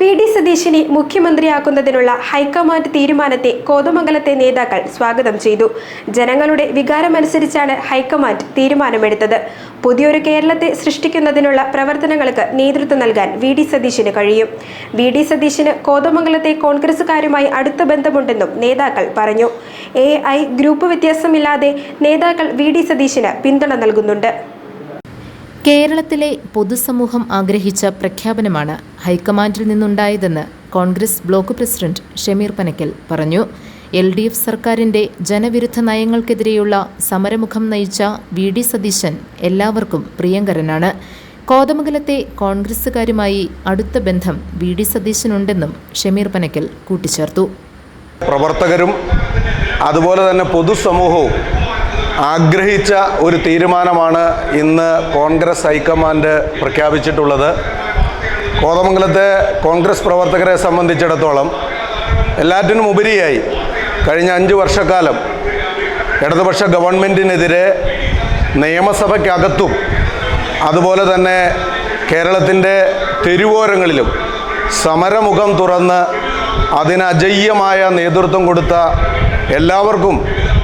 VD. സതീശനെ മുഖ്യമന്ത്രിയാക്കുന്നതിനുള്ള high command തീരുമാനത്തെ കോതമംഗലത്തെ നേതാക്കൾ സ്വാഗതം ചെയ്തു. ജനങ്ങളുടെ വികാരമനുസരിച്ചാണ് ഹൈക്കമാൻഡ് തീരുമാനമെടുത്തത്. പുതിയൊരു കേരളത്തെ സൃഷ്ടിക്കുന്നതിനുള്ള പ്രവർത്തനങ്ങൾക്ക് നേതൃത്വം നൽകാൻ വി.ഡി. സതീശന് കഴിയും. വി.ഡി. സതീശന് കോതമംഗലത്തെ കോൺഗ്രസുകാരുമായി അടുത്ത ബന്ധമുണ്ടെന്നും നേതാക്കൾ പറഞ്ഞു. AI ഗ്രൂപ്പ് വ്യത്യാസമില്ലാതെ നേതാക്കൾ വി.ഡി. സതീശന് പിന്തുണ നൽകുന്നുണ്ട്. കേരളത്തിലെ പൊതുസമൂഹം ആഗ്രഹിച്ച പ്രഖ്യാപനമാണ് ഹൈക്കമാൻഡിൽ നിന്നുണ്ടായതെന്ന് കോൺഗ്രസ് ബ്ലോക്ക് പ്രസിഡന്റ് ഷമീർ പനക്കൽ പറഞ്ഞു. LDF സർക്കാരിന്റെ ജനവിരുദ്ധ നയങ്ങൾക്കെതിരെയുള്ള സമരമുഖം നയിച്ച വി.ഡി. സതീശൻ എല്ലാവർക്കും പ്രിയങ്കരനാണ്. കോതമംഗലത്തെ കോൺഗ്രസുകാരുമായി അടുത്ത ബന്ധം വി.ഡി. സതീശനുണ്ടെന്നും ഷമീർ പനക്കൽ കൂട്ടിച്ചേർത്തു. പ്രവർത്തകരും അതുപോലെ തന്നെ പൊതുസമൂഹവും ആഗ്രഹിച്ച ഒരു തീരുമാനമാണ് ഇന്ന് കോൺഗ്രസ് ഹൈക്കമാൻഡ് പ്രഖ്യാപിച്ചിട്ടുള്ളത്. കോതമംഗലത്തെ കോൺഗ്രസ് പ്രവർത്തകരെ സംബന്ധിച്ചിടത്തോളം എല്ലാറ്റിനും ഉപരിയായി കഴിഞ്ഞ 5 വർഷക്കാലം ഇടതുപക്ഷ ഗവൺമെൻറ്റിനെതിരെ നിയമസഭയ്ക്കകത്തും അതുപോലെ തന്നെ കേരളത്തിൻ്റെ തെരുവോരങ്ങളിലും സമരമുഖം തുറന്ന് അതിന് അജയ്യമായ നേതൃത്വം കൊടുത്ത എല്ലാവർക്കും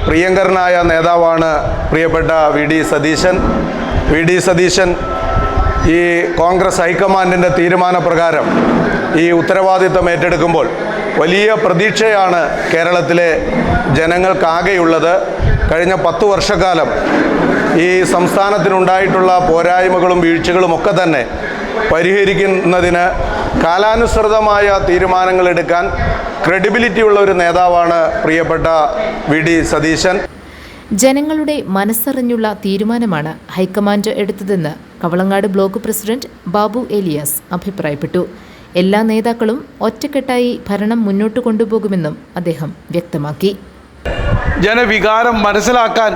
പ്രിയങ്കരനായ നേതാവാണ് പ്രിയപ്പെട്ട വി.ഡി. സതീശൻ. വി.ഡി. സതീശൻ ഈ കോൺഗ്രസ് ഹൈക്കമാൻഡിൻ്റെ തീരുമാനപ്രകാരം ഈ ഉത്തരവാദിത്തം ഏറ്റെടുക്കുമ്പോൾ വലിയ പ്രതീക്ഷയാണ് കേരളത്തിലെ ജനങ്ങൾക്കാകെയുള്ളത്. കഴിഞ്ഞ 10 വർഷക്കാലം ഈ സംസ്ഥാനത്തിനുണ്ടായിട്ടുള്ള പോരായ്മകളും വീഴ്ചകളും ഒക്കെ തന്നെ പരിഹരിക്കുന്നതിന് കാലാനുസൃതമായ തീരുമാനങ്ങൾ എടുക്കാൻ ക്രെഡിബിലിറ്റിയുള്ള ഒരു നേതാവാണ് പ്രിയപ്പെട്ട വി.ഡി. സതീശൻ. ജനങ്ങളുടെ മനസ്സറിഞ്ഞുള്ള തീരുമാനമാണ് ഹൈക്കമാൻഡ് എടുത്തതെന്ന് കവളങ്ങാട് ബ്ലോക്ക് പ്രസിഡന്റ് ബാബു ഏലിയാസ് അഭിപ്രായപ്പെട്ടു. എല്ലാ നേതാക്കളും ഒറ്റക്കെട്ടായി ഭരണം മുന്നോട്ട് കൊണ്ടുപോകുമെന്നും അദ്ദേഹം വ്യക്തമാക്കി. ജനവികാരം മനസ്സിലാക്കാൻ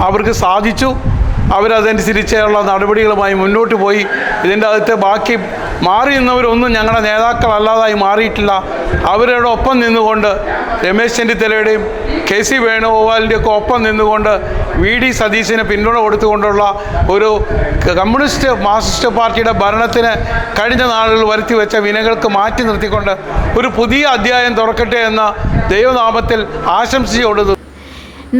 അവർക്ക് സാധിച്ചു. അവരതനുസരിച്ചുള്ള നടപടികളുമായി മുന്നോട്ട് പോയി. ഇതിൻ്റെ അകത്ത് ബാക്കി മാറി നിന്നവരൊന്നും ഞങ്ങളുടെ നേതാക്കളല്ലാതായി മാറിയിട്ടില്ല. അവരുടെ ഒപ്പം നിന്നുകൊണ്ട് രമേശ് ചെന്നിത്തലയുടെയും KC വേണുഗോപാലിൻ്റെയൊക്കെ ഒപ്പം നിന്നുകൊണ്ട് വി.ഡി. സതീശന് പിന്തുണ കൊടുത്തുകൊണ്ടുള്ള ഒരു കമ്മ്യൂണിസ്റ്റ് മാർക്സിസ്റ്റ് പാർട്ടിയുടെ ഭരണത്തിന് കഴിഞ്ഞ നാളുകളിൽ വരുത്തി വെച്ച വിനകൾക്ക് മാറ്റി നിർത്തിക്കൊണ്ട് ഒരു പുതിയ അധ്യായം തുറക്കട്ടെ എന്ന ദൈവനാമത്തിൽ ആശംസിച്ചുകൊണ്ടു.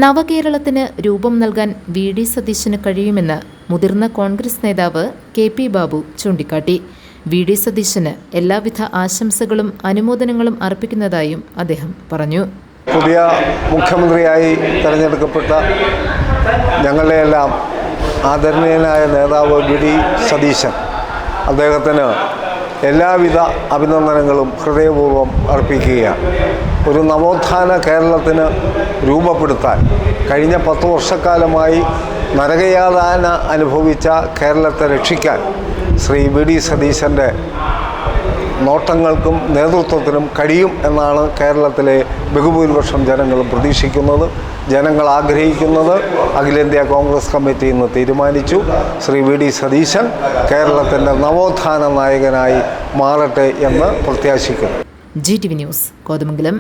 നവകേരളത്തിന് രൂപം നൽകാൻ വി.ഡി. സതീശന് കഴിയുമെന്ന് മുതിർന്ന കോൺഗ്രസ് നേതാവ് KP ബാബു ചൂണ്ടിക്കാട്ടി. വി.ഡി. സതീശന് എല്ലാവിധ ആശംസകളും അനുമോദനങ്ങളും അർപ്പിക്കുന്നതായും അദ്ദേഹം പറഞ്ഞു. പുതിയ മുഖ്യമന്ത്രിയായി തിരഞ്ഞെടുക്കപ്പെട്ട ഞങ്ങളുടെയെല്ലാം ആദരണീയനായ നേതാവ് വി.ഡി. സതീശൻ, അദ്ദേഹത്തിന് എല്ലാവിധ അഭിനന്ദനങ്ങളും ഹൃദയപൂർവ്വം അർപ്പിക്കുകയാണ്. ഒരു നവോത്ഥാന കേരളത്തിന് രൂപപ്പെടുത്താൻ കഴിഞ്ഞ 10 വർഷക്കാലമായി നരകയാതന അനുഭവിച്ച കേരളത്തെ രക്ഷിക്കാൻ ശ്രീ വി.ഡി. സതീശൻ്റെ നോട്ടങ്ങൾക്കും നേതൃത്വത്തിനും കഴിയും എന്നാണ് കേരളത്തിലെ ബഹുഭൂരിപക്ഷം ജനങ്ങളും പ്രതീക്ഷിക്കുന്നത്, ജനങ്ങൾ ആഗ്രഹിക്കുന്നത്. അഖിലേന്ത്യാ കോൺഗ്രസ് കമ്മിറ്റി ഇന്ന് തീരുമാനിച്ചു. ശ്രീ വി.ഡി. സതീശൻ കേരളത്തിൻ്റെ നവോത്ഥാന നായകനായി മാറട്ടെ എന്ന് പ്രത്യാശിക്കുന്നു. GTV news Kothamangalam.